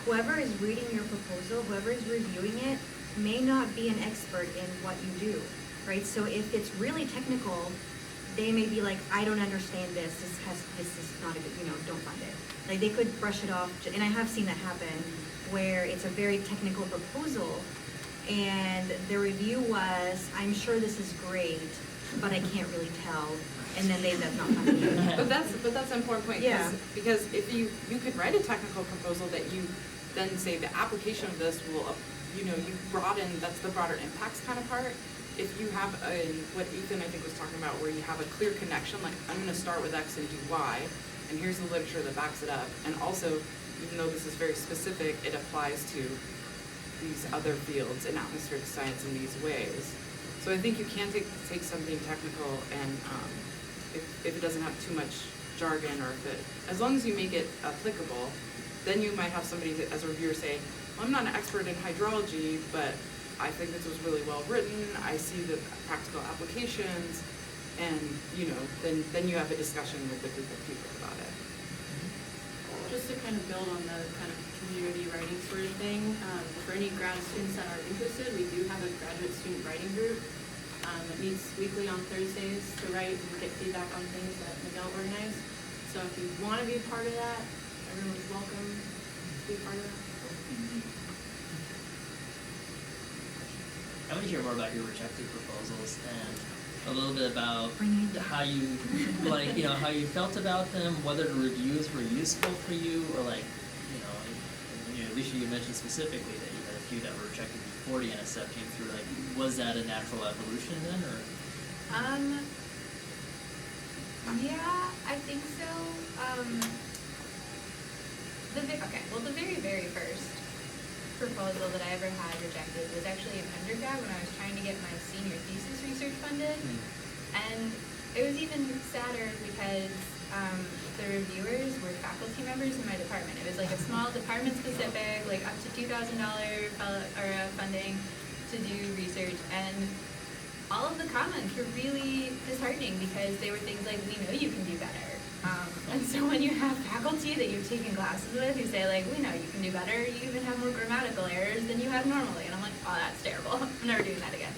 [SPEAKER 7] Whoever is reading your proposal, whoever is reviewing it, may not be an expert in what you do, right? So if it's really technical, they may be like, I don't understand this. This is not a good, you know, don't fund it. Like they could brush it off, and I have seen that happen, where it's a very technical proposal, and the review was, I'm sure this is great, but I can't really tell, and then that's not funded.
[SPEAKER 4] But that's an important point,
[SPEAKER 7] Yeah.
[SPEAKER 4] because if you could write a technical proposal that you then say the application of this will, you know, you broaden, that's the broader impacts kind of part. If you have what Ethan I think was talking about, where you have a clear connection, like I'm going to start with X and do Y, and here's the literature that backs it up, and also, even though this is very specific, it applies to these other fields in atmospheric science in these ways. So I think you can take something technical, and if it doesn't have too much jargon, or if it, as long as you make it applicable, then you might have somebody as a reviewer say, well, I'm not an expert in hydrology, but I think this was really well written, I see the practical applications, and, you know, then you have a discussion with a group of people about it.
[SPEAKER 1] Just to kind of build on the kind of community writing sort of thing, for any grad students that are interested, we do have a graduate student writing group that meets weekly on Thursdays to write and get feedback on things that Miguel organized. So if you want to be a part of that, everyone's welcome to be a part of that.
[SPEAKER 2] I want to hear more about your rejected proposals and a little bit about how you, like, you know, how you felt about them, whether the reviews were useful for you, or like, you know, Alicia, you mentioned specifically that you had a few that were rejected before the NSF came through. Like, was that a natural evolution then, or?
[SPEAKER 5] Yeah, I think so. The very, very first proposal that I ever had rejected was actually in undergrad when I was trying to get my senior thesis research funded. And it was even sadder because the reviewers were faculty members in my department. It was like a small department specific, like up to $2,000 funding to do research, and all of the comments were really disheartening because they were things like, we know you can do better. And so when you have faculty that you've taken classes with who say like, we know you can do better, you even have more grammatical errors than you have normally. And I'm like, oh, that's terrible. I'm never doing that again.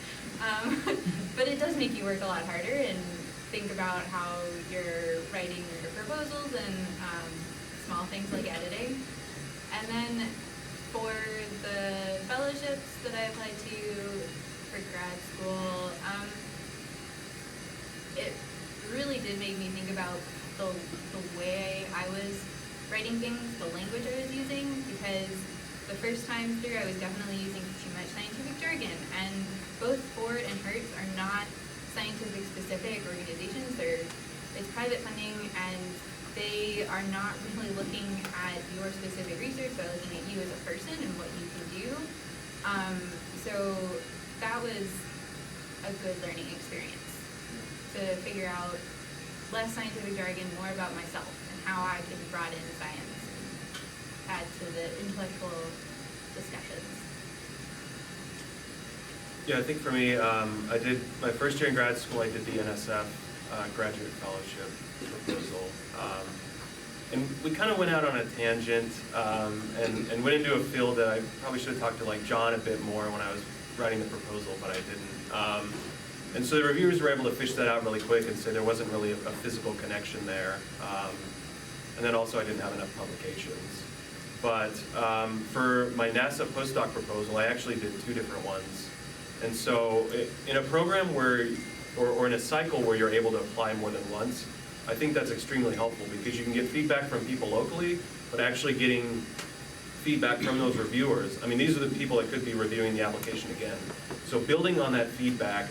[SPEAKER 5] But it does make you work a lot harder and think about how you're writing your proposals and small things like editing. And then for the fellowships that I applied to for grad school, it really did make me think about the way I was writing things, the language I was using, because the first time through I was definitely using too much scientific jargon, and both Ford and Hertz are not scientific specific organizations. It's private funding, and they are not really looking at your specific research, they're looking at you as a person and what you can do. So that was a good learning experience, to figure out less scientific jargon, more about myself and how I can broaden science and add to the intellectual discussions.
[SPEAKER 6] Yeah, I think for me, I did my first year in grad school. I did the NSF graduate fellowship proposal, and we kind of went out on a tangent and went into a field that I probably should have talked to like John a bit more when I was writing the proposal, but I didn't. And so the reviewers were able to fish that out really quick and say there wasn't really a physical connection there. And then also I didn't have enough publications. But for my NASA postdoc proposal, I actually did 2 different ones. And so in a program where, or in a cycle where you're able to apply more than once, I think that's extremely helpful because you can get feedback from people locally, but actually getting feedback from those reviewers. I mean, these are the people that could be reviewing the application again. So building on that feedback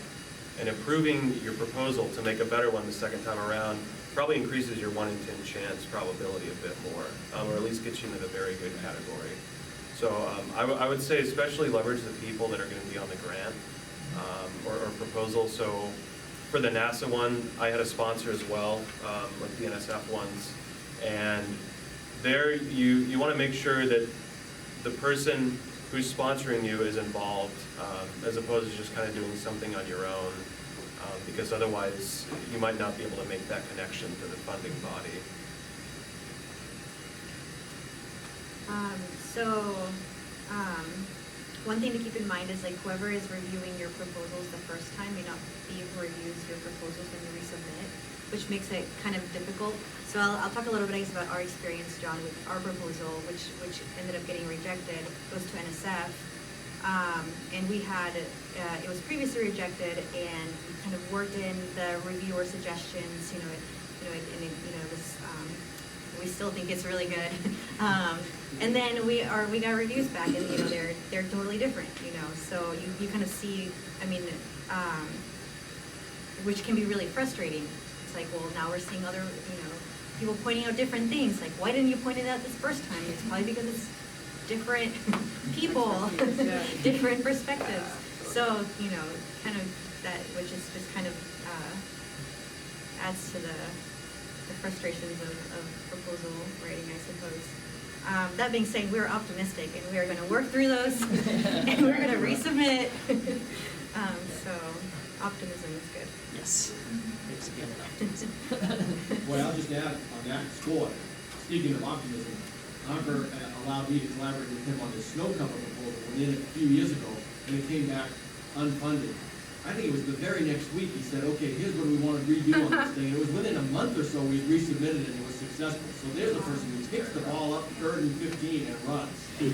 [SPEAKER 6] and improving your proposal to make a better one the second time around probably increases your 1 in 10 chance probability a bit more, or at least gets you into the very good category. So I would say especially leverage the people that are going to be on the grant or proposal. So for the NASA one, I had a sponsor as well, like the NSF ones, and there you want to make sure that the person who's sponsoring you is involved, as opposed to just kind of doing something on your own, because otherwise you might not be able to make that connection to the funding body.
[SPEAKER 7] One thing to keep in mind is like whoever is reviewing your proposals the first time may not be who reviews your proposals when you resubmit, which makes it kind of difficult. So I'll talk a little bit, I guess, about our experience, John, with our proposal, which ended up getting rejected. It goes to NSF, and we had it was previously rejected, and we kind of worked in the reviewer suggestions. It was. We still think it's really good, and then we got reviews back, and they're totally different. So you kind of see. I mean, which can be really frustrating. It's like, well, now we're seeing other people pointing out different things. Like, why didn't you point it out this first time? It's probably because it's different people, different perspectives. So, kind of that, which is just kind of adds to the frustrations of proposal writing, I suppose. That being said, we're optimistic, and we are going to work through those, and we're going to resubmit. So, optimism is good.
[SPEAKER 2] Yes. Thanks again.
[SPEAKER 9] Well, I'll just add on that score, speaking of optimism, Ankur allowed me to collaborate with him on the snow cover proposal within a few years ago, and it came back unfunded. I think it was the very next week he said, okay, here's what we want to redo on this thing. And it was within a month or so we resubmitted it and it was successful. So there's a person who takes the ball up 3rd and 15 and runs. And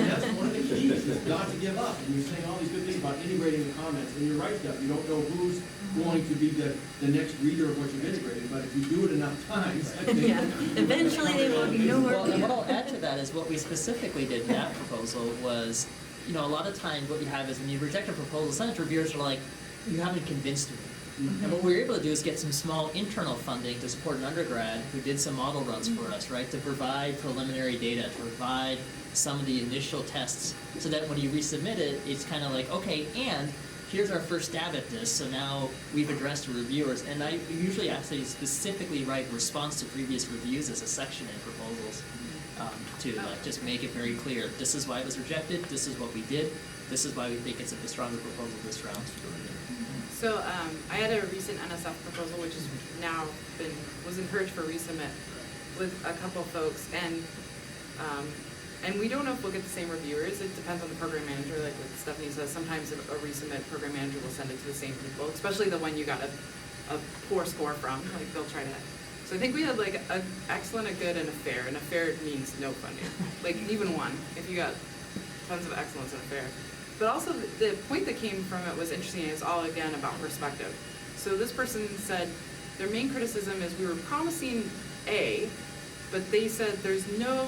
[SPEAKER 9] that's one of the keys, is not to give up. And you're saying all these good things about integrating the comments, and you're right, Steph, you don't know who's going to be the next reader of what you've integrated, but if you do it enough times, I think
[SPEAKER 7] Eventually they will know where.
[SPEAKER 2] Well, and what I'll add to that is what we specifically did in that proposal was, a lot of times what you have is when you reject a proposal, sometimes reviewers are like, you haven't convinced me. Mm-hmm. And what we were able to do is get some small internal funding to support an undergrad who did some model runs for us, right, to provide preliminary data, to provide some of the initial tests, so that when you resubmit it, it's kind of like, okay, and here's our first stab at this, so now we've addressed the reviewers. And I usually actually specifically write response to previous reviews as a section in proposals. To just make it very clear, this is why it was rejected, this is what we did, this is why we think it's a stronger proposal this round.
[SPEAKER 4] So I had a recent NSF proposal, which is now was encouraged for resubmit with a couple folks, and And we don't know if we'll get the same reviewers. It depends on the program manager. Like what Stephanie says, sometimes a resubmit program manager will send it to the same people, especially the one you got a poor score from. Like they'll try to. So I think we had like an excellent, a good, and a fair. And a fair means no funding. Like even one. If you got tons of excellence and a fair. But also the point that came from it was interesting. It's all again about perspective. So this person said their main criticism is we were promising A, but they said there's no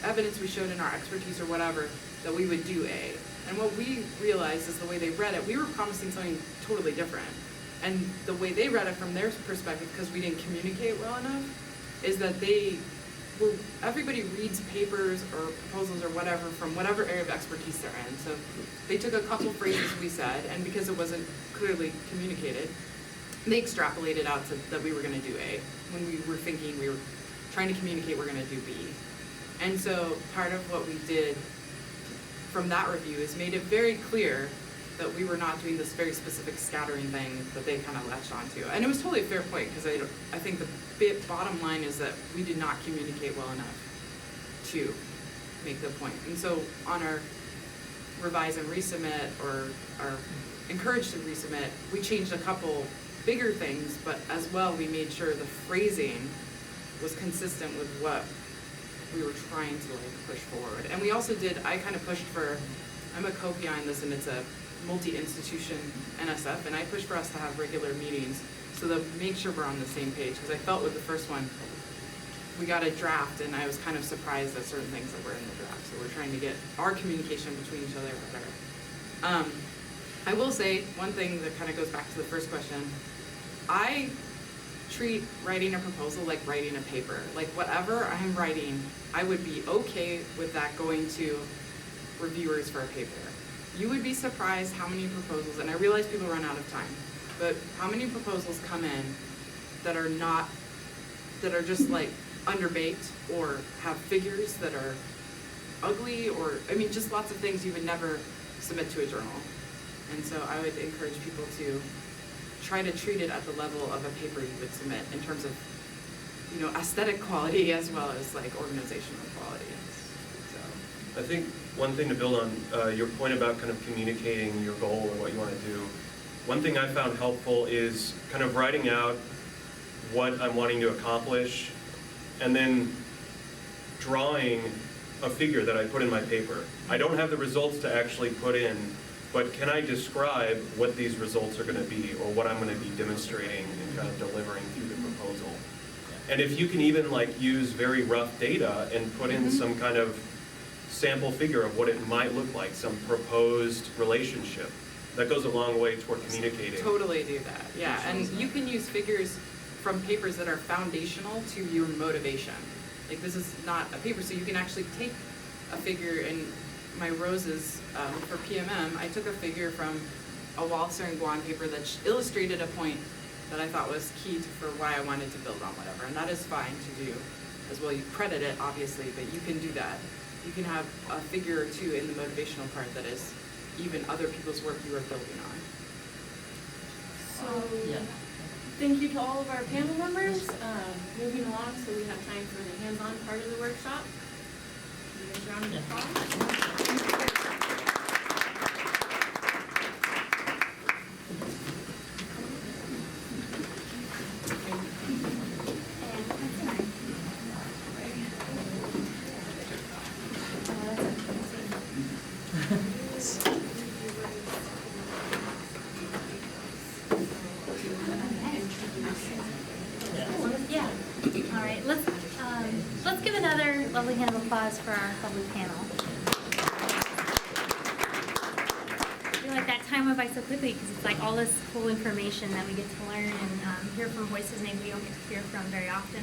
[SPEAKER 4] evidence we showed in our expertise or whatever that we would do A. And what we realized is the way they read it, we were promising something totally different. And the way they read it from their perspective, because we didn't communicate well enough, is that everybody reads papers or proposals or whatever from whatever area of expertise they're in. So they took a couple phrases we said, and because it wasn't clearly communicated, they extrapolated out that we were going to do A, when we were thinking we were trying to communicate we're going to do B. And so part of what we did from that review is made it very clear that we were not doing this very specific scattering thing that they kind of latched onto. And it was totally a fair point, because I think the bottom line is that we did not communicate well enough to make the point. And so on our revise and resubmit, or our encouraged to resubmit, we changed a couple bigger things, but as well we made sure the phrasing was consistent with what we were trying to like push forward. And we also I kind of pushed for, I'm a co-PI in this, and it's a multi-institution NSF, and I pushed for us to have regular meetings so that make sure we're on the same page, because I felt with the first one, we got a draft, and I was kind of surprised at certain things that were in the draft. So we're trying to get our communication between each other better. I will say one thing that kind of goes back to the first question. I treat writing a proposal like writing a paper. Like whatever I'm writing, I would be okay with that going to reviewers for a paper. You would be surprised how many proposals, and I realize people run out of time, but how many proposals come in that are just like underbaked, or have figures that are ugly, or I mean just lots of things you would never submit to a journal. And so I would encourage people to try to treat it at the level of a paper you would submit in terms of, you know, aesthetic quality as well as like organizational quality. So
[SPEAKER 6] I think one thing to build on your point about kind of communicating your goal or what you want to do, one thing I found helpful is kind of writing out what I'm wanting to accomplish, and then drawing a figure that I put in my paper. I don't have the results to actually put in, but can I describe what these results are going to be, or what I'm going to be demonstrating and kind of delivering through the proposal? And if you can even like use very rough data and put in some kind of sample figure of what it might look like, some proposed relationship, that goes a long way toward communicating.
[SPEAKER 4] Totally do that, yeah. And you can use figures from papers that are foundational to your motivation. Like this is not a paper, so you can actually take a figure. In my roses for PMM, I took a figure from a Walser and Guan paper that illustrated a point that I thought was key for why I wanted to build on whatever, and that is fine to do as well. You credit it, obviously, but you can do that. You can have a figure or two in the motivational part that is even other people's work you are building on.
[SPEAKER 1] So, thank you to all of our panel members. Moving along, so we have time for the hands-on part of the workshop. Give you a round of applause.
[SPEAKER 10] Let's give another lovely hand of applause for our lovely panel. I feel like that time went by so quickly because it's like all this cool information that we get to learn and hear from voices maybe we don't get to hear from very often.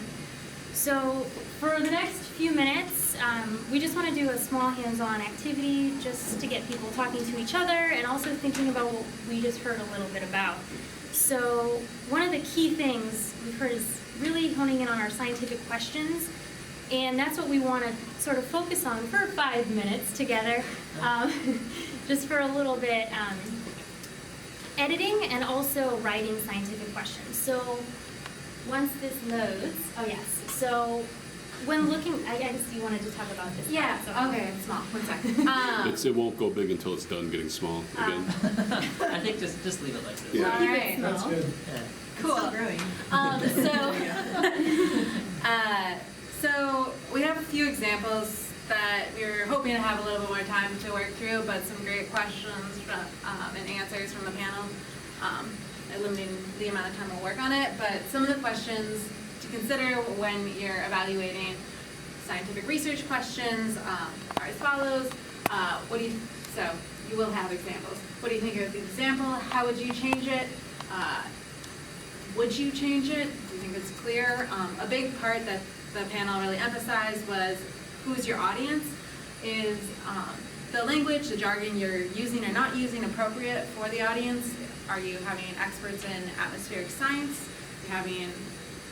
[SPEAKER 10] So for the next few minutes, we just want to do a small hands-on activity just to get people talking to each other and also thinking about what we just heard a little bit about. So one of the key things we've heard is really honing in on our scientific questions, and that's what we want to sort of focus on for 5 minutes together, just for a little bit editing and also writing scientific questions. So once this loads, oh yes, so when looking, I guess you wanted to talk about this.
[SPEAKER 5] Yeah,
[SPEAKER 10] part, so-
[SPEAKER 5] okay, small, one second.
[SPEAKER 11] It won't go big until it's done getting small again.
[SPEAKER 2] I think just leave it like this.
[SPEAKER 11] Yeah.
[SPEAKER 5] All right.
[SPEAKER 9] That's good.
[SPEAKER 2] Yeah.
[SPEAKER 5] Cool.
[SPEAKER 4] So we have a few examples that we were hoping to have a little bit more time to work through, but some great questions from, and answers from the panel, limiting the amount of time we'll work on it. But some of the questions to consider when you're evaluating scientific research questions are as follows. So you will have examples. What do you think of the example? How would you change it? Would you change it? Do you think it's clear? A big part that the panel really emphasized was who's your audience? Is the language, the jargon you're using or not using appropriate for the audience? Are you having experts in atmospheric science? Are you having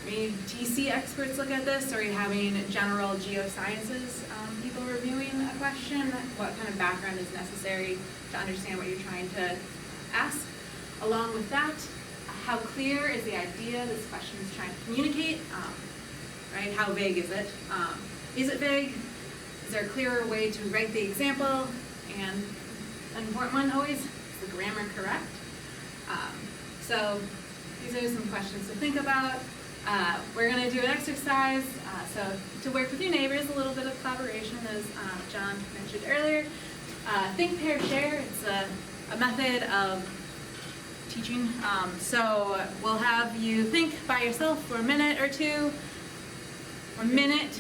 [SPEAKER 4] maybe TC experts look at this? Or are you having general geosciences people reviewing a question? What kind of background is necessary to understand what you're trying to ask? Along with that, how clear is the idea this question is trying to communicate? Right? How vague is it? Is it vague? Is there a clearer way to write the example? And an important one always, is the grammar correct? So these are some questions to think about. We're going to do an exercise. So to work with your neighbors, a little bit of collaboration, as John mentioned earlier. Think, pair, share. It's a method of teaching. So we'll have you think by yourself for a minute or two, or a minute,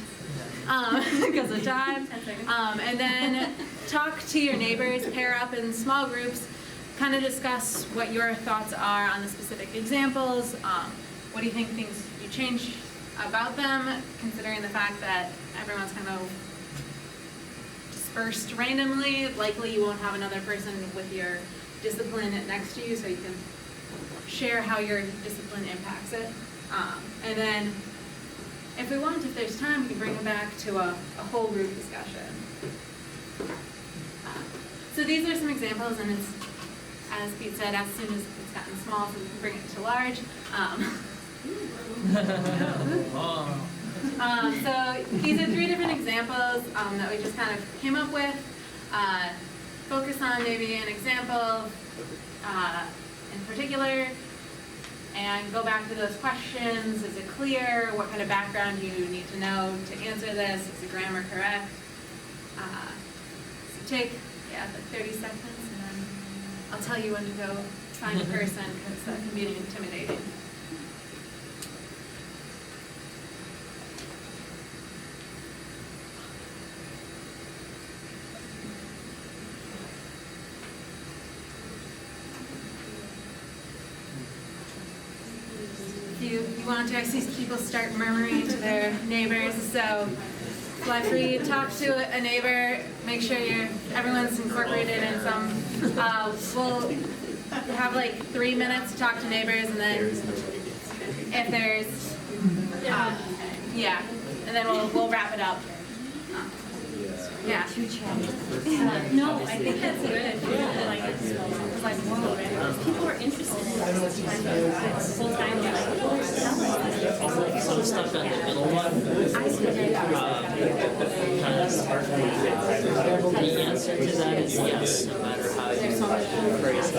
[SPEAKER 4] because of time.
[SPEAKER 10] 10 seconds.
[SPEAKER 4] And then talk to your neighbors, pair up in small groups, kind of discuss what your thoughts are on the specific examples. What do you think things you change about them, considering the fact that everyone's kind of dispersed randomly? Likely you won't have another person with your discipline next to you, so you can share how your discipline impacts it. And then, if we want, if there's time, we can bring it back to a whole group discussion. So these are some examples, and it's, as Pete said, as soon as it's gotten small, so we can bring it to large. So these are 3 different examples that we just kind of came up with. Focus on maybe an example in particular, and go back to those questions. Is it clear? What kind of background do you need to know to answer this? Is the grammar correct? So take, like 30 seconds, and then I'll tell you when to go find a person, because that can be intimidating. You want to actually see people start murmuring to their neighbors, so feel free to talk to a neighbor, make sure everyone's incorporated in some. We'll have like 3 minutes to talk to neighbors, and then if there's, and then we'll wrap it up. Yeah.
[SPEAKER 10] No, I think that's good. Like whoa, right? People are interested in this. Full time,
[SPEAKER 2] So stuck on the middle one. The answer to that is yes, no matter how you phrase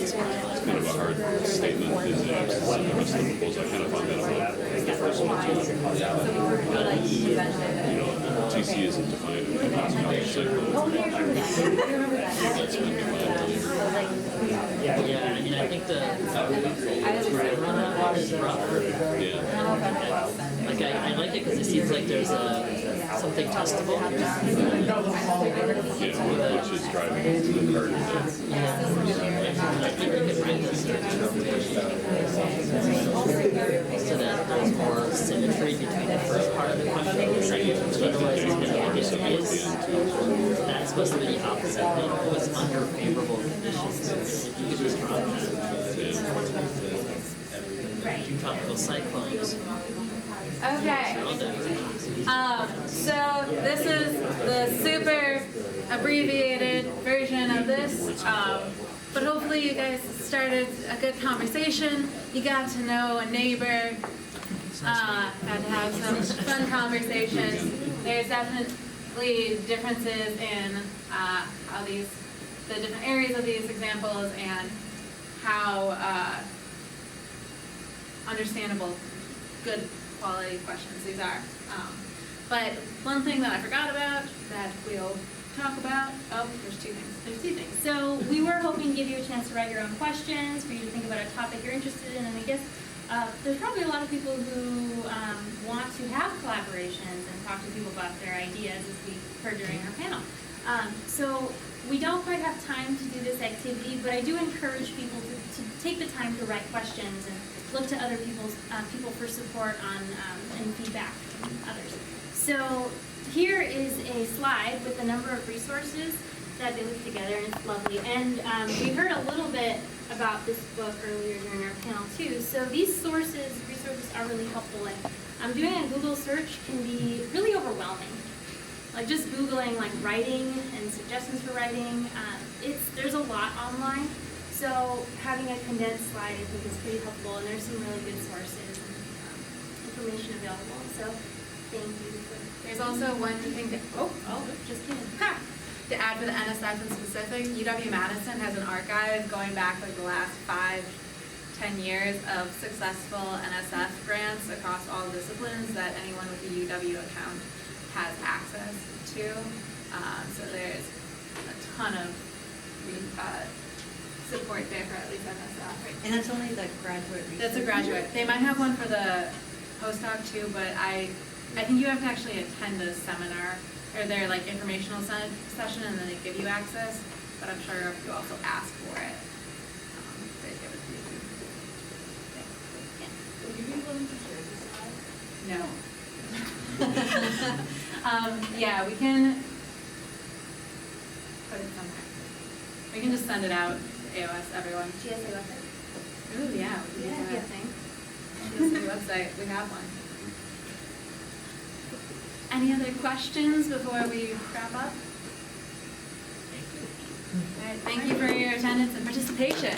[SPEAKER 11] It's kind of a hard statement, is I kind of found that about the first one too. TC isn't defined in the knowledge cycle. That's been defined.
[SPEAKER 2] Yeah, I mean, I think the grammar on that one is rough.
[SPEAKER 11] Yeah.
[SPEAKER 2] Like, I like it because it seems like there's something testable.
[SPEAKER 11] Yeah, which is driving into the card.
[SPEAKER 2] I think we could bring this so that there's more symmetry between the first part of the question and the second. Otherwise, it's going to be that's supposed to be the opposite. It was under favorable conditions. You could just drop that.
[SPEAKER 10] Right.
[SPEAKER 2] Two tropical cyclones.
[SPEAKER 1] Okay. So this is the super abbreviated version of this, but hopefully you guys started a good conversation. You got to know a neighbor, got to have some fun conversations. There's definitely differences in how the different areas of these examples and how understandable, good quality questions these are. But one thing that I forgot about that we'll talk about, there's two things.
[SPEAKER 10] So we were hoping to give you a chance to write your own questions, for you to think about a topic you're interested in, and I guess there's probably a lot of people who want to have collaborations and talk to people about their ideas, as we heard during our panel. So we don't quite have time to do this activity, but I do encourage people to take the time to write questions and look to other people for support on and feedback from others. So here is a slide with a number of resources that they put together, and it's lovely. And we heard a little bit about this book earlier during our panel too. So these resources are really helpful. And doing a Google search can be really overwhelming. Like just Googling like writing and suggestions for writing, there's a lot online. So having a condensed slide I think is pretty helpful, and there's some really good sources and information available. So thank you.
[SPEAKER 1] There's also one thing to,
[SPEAKER 10] Just kidding.
[SPEAKER 1] to add for the NSF in specific, UW-Madison has an archive going back like the last 5-10 years of successful NSF grants across all disciplines that anyone with a UW account has access to. So there's a ton of support there for at least NSF.
[SPEAKER 7] And that's only the graduate research?
[SPEAKER 1] That's a graduate. They might have one for the postdoc too, but I think you have to actually attend a seminar or their like informational session, and then they give you access. But I'm sure if you also ask for it, they give it to you.
[SPEAKER 4] Would you be willing to share this slide?
[SPEAKER 1] No. Yeah, we can put it somewhere. We can just send it out to AOS, everyone.
[SPEAKER 10] GSA website.
[SPEAKER 1] Ooh, yeah. We
[SPEAKER 10] Yeah,
[SPEAKER 1] can
[SPEAKER 10] good thing.
[SPEAKER 1] GSA website, we have one. Any other questions before we wrap up? All right, thank you for your attendance and participation.